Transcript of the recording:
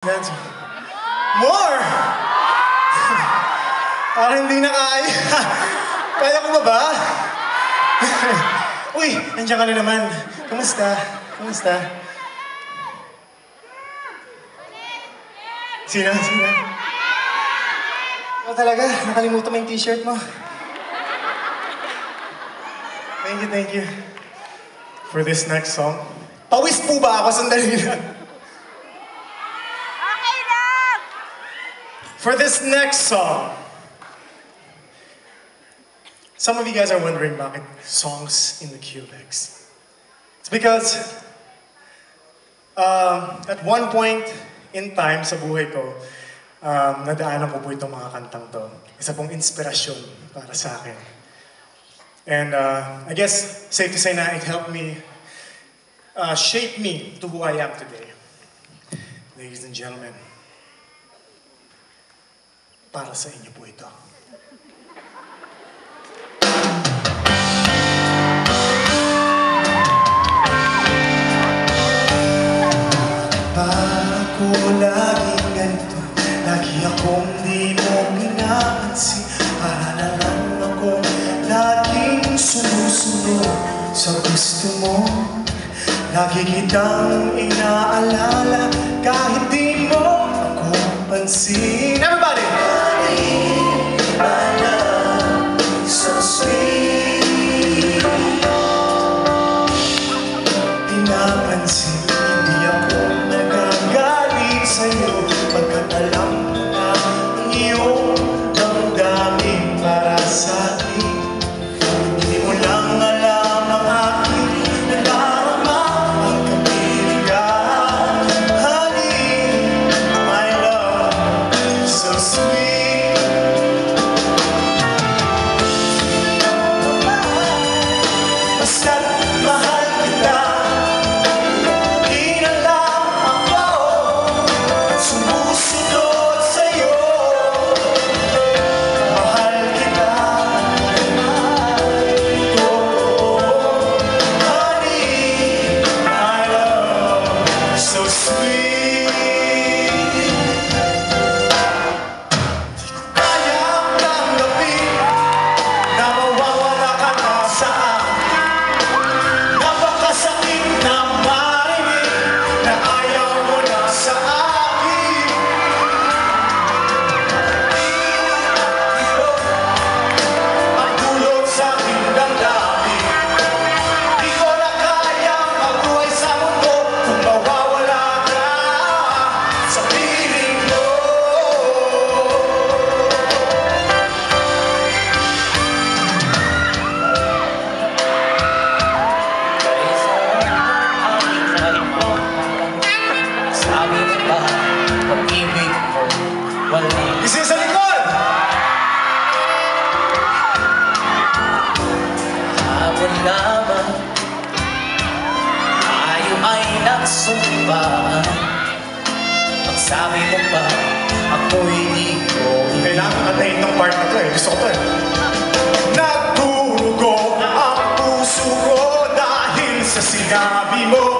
More! Parang hindi na kaya. Kaya ko ba? Uy, nandiyan ka na naman. Kumusta? Kumusta? Sino? Oh, talaga? Nakalimutan mo yung t-shirt mo. Thank you. For this next song. Pawis po ba ako? Sandali lang. For this next song, some of you guys are wondering bakit songs in the Cubex. It's because at one point in time sa buhay ko, nadaanan ko po itong mga kantang to. Isa pong inspirasyon para sa akin. And I guess safe to say na it helped me, shape me to who I am today. Ladies and gentlemen, para sa inyo po ito. Ako laging ganito, lagi akong di mo pinapansin. Para na lang akong laging sumusunod sa gusto mo. Lagi kitang inaalala kahit di mo ako pansin. Everybody! My love is so sweet. Pinapansin, hindi ako nagagalit sa'yo pagkat alam mo na ang iyong damdamin para sa'kin. Hindi mo lang alam ang aking nadarama, ang kapiligan. Honey, my love is so sweet. Basta't mahal kita, di na lang ako sumusunod sa'yo. Mahal kita, totoo. Honey, my love is so sweet. Di ko kayang tanggapin na mawawala ka na sa akin. Napakasakit na marinig na ayaw mo na sa akin. Ito ang dulot sa aking damdamin. Di ko na kayang mabuhay sa mundo kung mawawala ka sa piling ko. Sabi mo ba, pag-ibig ko, walang Isa sa likod! hamon lamang. Tayo ay nagsumpaan. Pagsabi mo pa, ako'y di ko Kailangan kantahin ng part na to eh. Gusto ko to eh. Nagdurugo ang puso ko dahil sa sinabi mo.